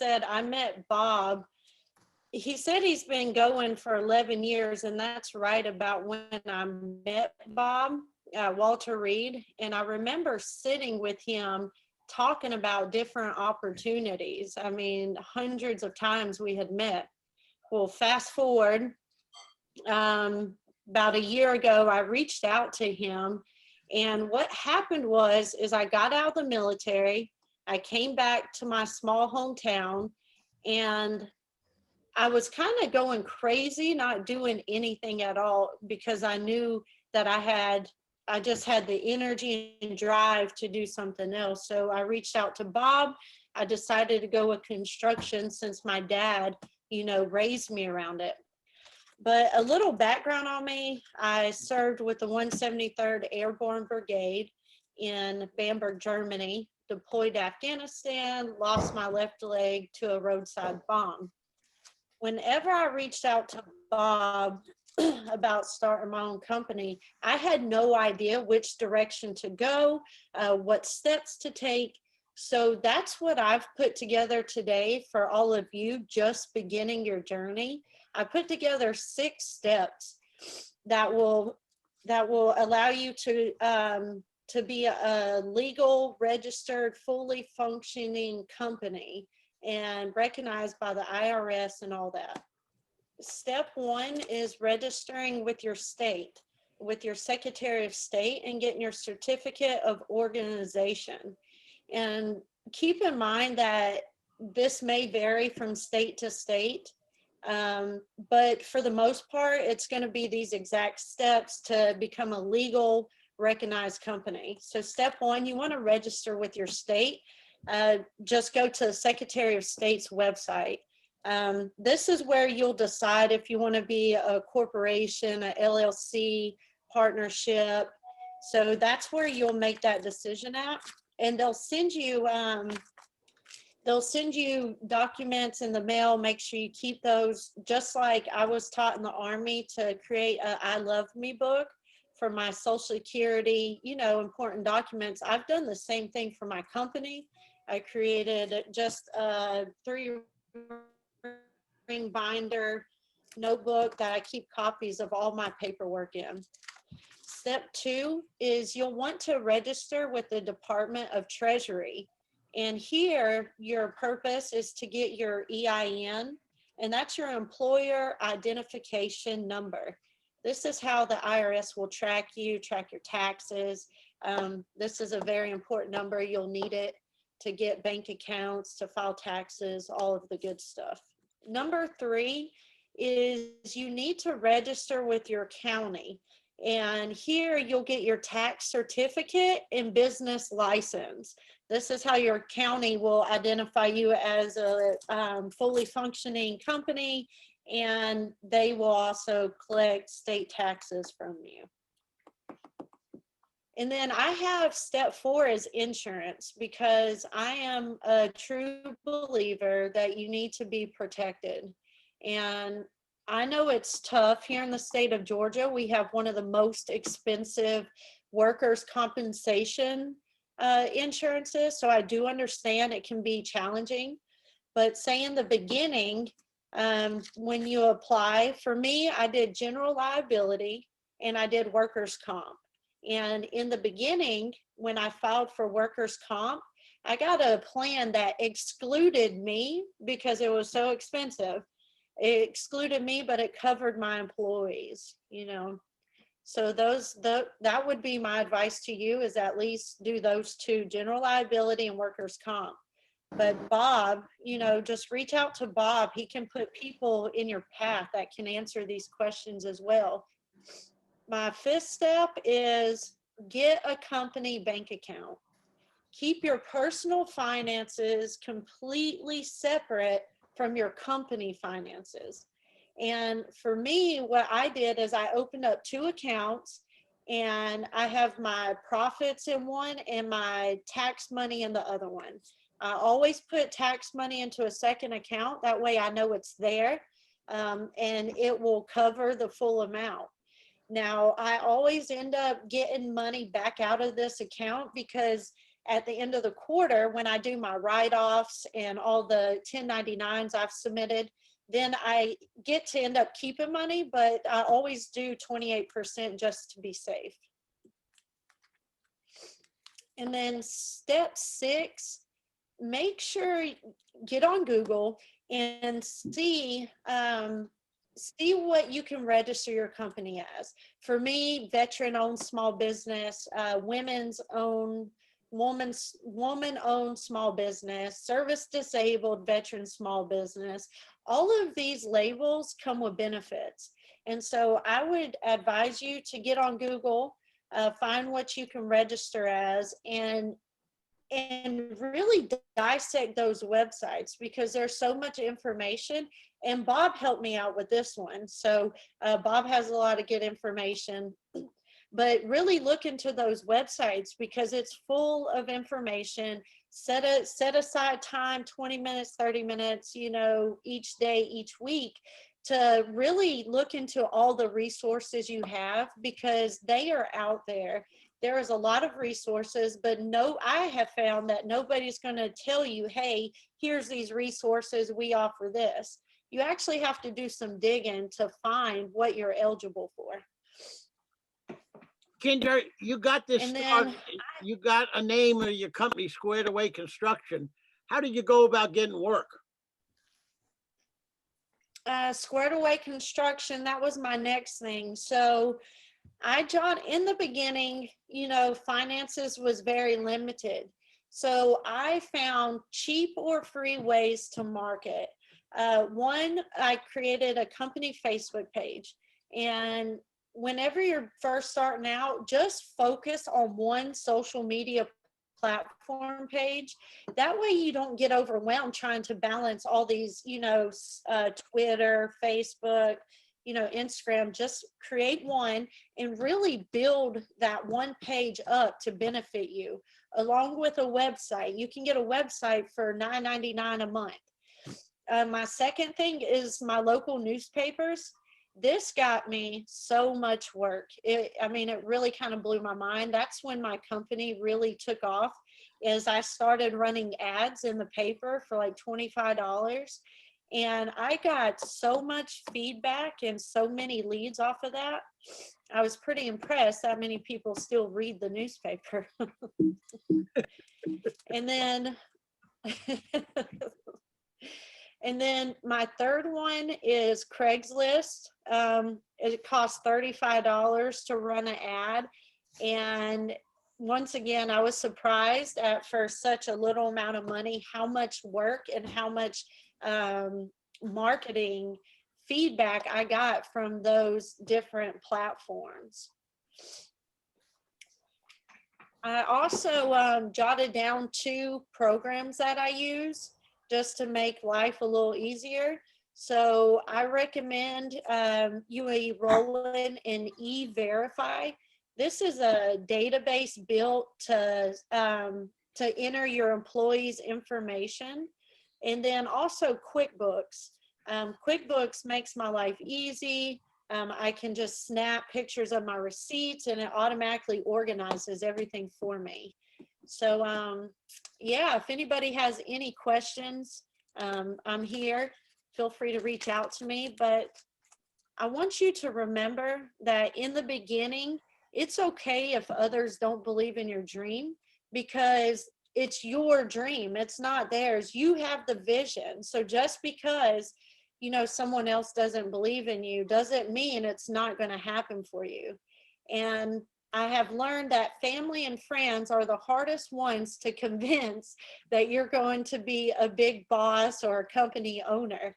said, I met Bob. He said he's been going for 11 years, and that's right about when I met Bob, Walter Reed. And I remember sitting with him talking about different opportunities. I mean, hundreds of times we had met. Well, fast forward, about a year ago, I reached out to him. And what happened is I got out of the military. I came back to my small hometown, and I was kind of going crazy, not doing anything at all, because I knew that I just had the energy and drive to do something else. So I reached out to Bob. I decided to go with construction since my dad, raised me around it. But a little background on me, I served with the 173rd Airborne Brigade in Bamberg, Germany, deployed to Afghanistan, lost my left leg to a roadside bomb. Whenever I reached out to Bob about starting my own company, I had no idea which direction to go, what steps to take. So that's what I've put together today for all of you just beginning your journey. I put together 6 steps that will allow you to be a legal, registered, fully functioning company and recognized by the IRS and all that. Step 1 is registering with your state, with your Secretary of State, and getting your certificate of organization. And keep in mind that this may vary from state to state, but for the most part, it's going to be these exact steps to become a legal, recognized company. So step 1, you want to register with your state. Just go to the Secretary of State's website. This is where you'll decide if you want to be a corporation, a LLC, partnership. So that's where you'll make that decision at. And they'll send you documents in the mail. Make sure you keep those, just like I was taught in the Army to create a I Love Me book for my Social Security, important documents. I've done the same thing for my company. I created just a 3-ring binder notebook that I keep copies of all my paperwork in. Step 2 is you'll want to register with the Department of Treasury. And here, your purpose is to get your EIN, and that's your employer identification number. This is how the IRS will track you, track your taxes. This is a very important number. You'll need it to get bank accounts, to file taxes, all of the good stuff. Number 3 is you need to register with your county. And here you'll get your tax certificate and business license. This is how your county will identify you as a fully functioning company, and they will also collect state taxes from you. And then I have step 4 is insurance, because I am a true believer that you need to be protected. And I know it's tough here in the state of Georgia. We have one of the most expensive workers' compensation insurances. So I do understand it can be challenging. But say in the beginning, when you apply, for me, I did general liability and I did workers' comp. And in the beginning, when I filed for workers' comp, I got a plan that excluded me because it was so expensive. It excluded me, but it covered my employees, So that would be my advice to you, is at least do those 2, general liability and workers' comp. But Bob, just reach out to Bob. He can put people in your path that can answer these questions as well. My 5th step is get a company bank account. Keep your personal finances completely separate from your company finances. And for me, what I did is I opened up 2 accounts, and I have my profits in one and my tax money in the other one. I always put tax money into a second account. That way I know it's there, and it will cover the full amount. Now, I always end up getting money back out of this account because at the end of the quarter, when I do my write-offs and all the 1099s I've submitted, then I get to end up keeping money, but I always do 28% just to be safe. And then step 6, make sure, get on Google and see what you can register your company as. For me, veteran-owned small business, woman-owned small business, service disabled veteran small business. All of these labels come with benefits. And so I would advise you to get on Google, find what you can register as, and really dissect those websites, because there's so much information. And Bob helped me out with this one. So Bob has a lot of good information, but really look into those websites because it's full of information. Set aside time, 20 minutes, 30 minutes, each day, each week, to really look into all the resources you have, because they are out there. There is a lot of resources, but I have found that nobody's going to tell you, hey, here's these resources, we offer this. You actually have to do some digging to find what you're eligible for. Kendra, you got this start, you got a name of your company, Squared Away Construction. How did you go about getting work? Squared Away Construction, that was my next thing. So in the beginning, finances was very limited. So I found cheap or free ways to market. One, I created a company Facebook page. And whenever you're first starting out, just focus on one social media platform page. That way you don't get overwhelmed trying to balance all these, Twitter, Facebook, Instagram. Just create one and really build that one page up to benefit you, along with a website. You can get a website for $9.99 a month. My second thing is my local newspapers. This got me so much work. It really kind of blew my mind. That's when my company really took off, is I started running ads in the paper for like $25. And I got so much feedback and so many leads off of that. I was pretty impressed that many people still read the newspaper. And then my third one is Craigslist. It costs $35 to run an ad. And once again, I was surprised for such a little amount of money, how much work and how much marketing feedback I got from those different platforms. I also jotted down 2 programs that I use just to make life a little easier. So I recommend you enroll in E-Verify. This is a database built to enter your employees' information. And then also QuickBooks. QuickBooks makes my life easy. I can just snap pictures of my receipts and it automatically organizes everything for me. So yeah, if anybody has any questions, I'm here. Feel free to reach out to me. But I want you to remember that in the beginning, it's okay if others don't believe in your dream, because it's your dream. It's not theirs. You have the vision. So just because, someone else doesn't believe in you doesn't mean it's not going to happen for you. And I have learned that family and friends are the hardest ones to convince that you're going to be a big boss or a company owner.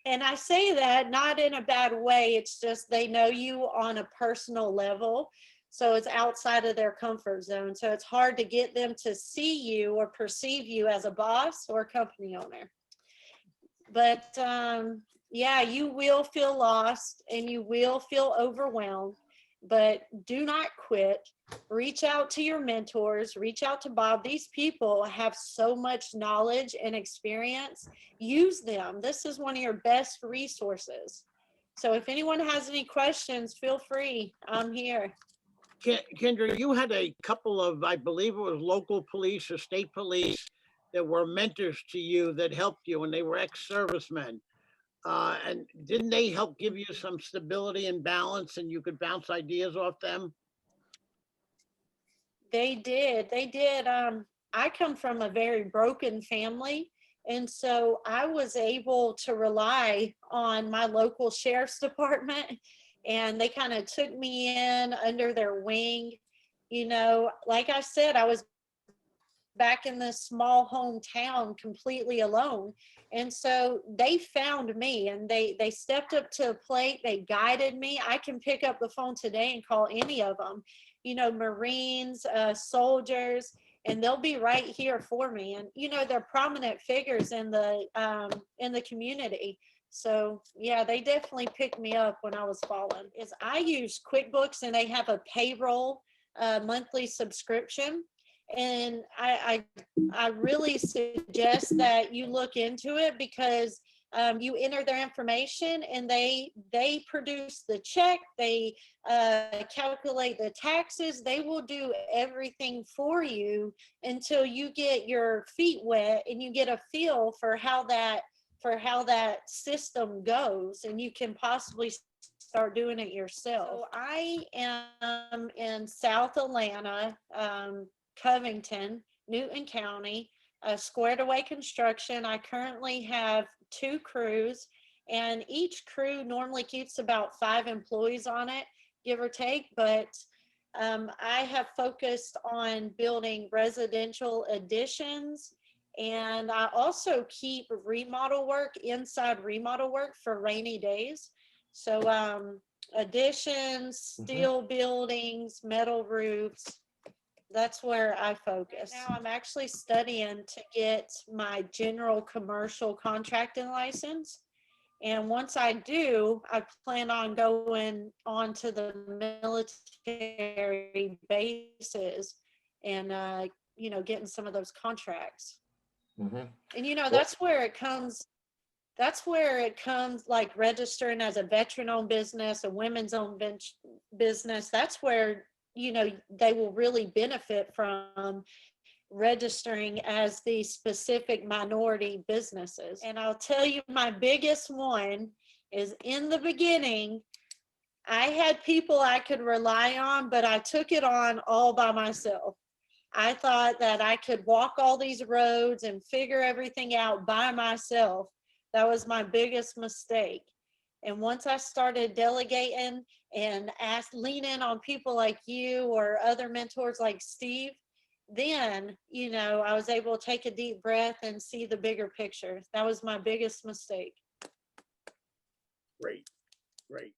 And I say that not in a bad way. It's just they know you on a personal level. So it's outside of their comfort zone. So it's hard to get them to see you or perceive you as a boss or a company owner. But yeah, you will feel lost and you will feel overwhelmed, but do not quit. Reach out to your mentors, reach out to Bob. These people have so much knowledge and experience. Use them. This is one of your best resources. So if anyone has any questions, feel free. I'm here. Kendra, you had a couple of, I believe it was local police or state police that were mentors to you that helped you, and they were ex-servicemen. And didn't they help give you some stability and balance, and you could bounce ideas off them? They did. They did. I come from a very broken family. And so I was able to rely on my local sheriff's department, and they kind of took me in under their wing. You know, like I said, I was back in this small hometown completely alone. And so they found me, and they stepped up to the plate. They guided me. I can pick up the phone today and call any of them, you know, Marines, soldiers, and they'll be right here for me. And you know, they're prominent figures in the community. So yeah, they definitely picked me up when I was falling. Is I use QuickBooks, and they have a payroll monthly subscription, and I really suggest that you look into it, because you enter their information, and they produce the check, they calculate the taxes, they will do everything for you until you get your feet wet and you get a feel for how that system goes, and you can possibly start doing it yourself. So I am in South Atlanta, Covington, Newton County, Squared Away Construction. I currently have 2 crews, and each crew normally keeps about 5 employees on it, give or take. But I have focused on building residential additions, and I also keep inside remodel work for rainy days. So additions, steel buildings, metal roofs. That's where I focus. Right now I'm actually studying to get my general commercial contracting license. And once I do, I plan on going on to the military bases and, you know, getting some of those contracts. And, you know, that's where it comes like registering as a veteran-owned business, a women's-owned business. That's where, you know, they will really benefit from registering as these specific minority businesses. And I'll tell you, my biggest one is, in the beginning, I had people I could rely on, but I took it on all by myself. I thought that I could walk all these roads and figure everything out by myself. That was my biggest mistake. And once I started delegating and leaning on people like you or other mentors like Steve, then, you know, I was able to take a deep breath and see the bigger picture. That was my biggest mistake. Great, great.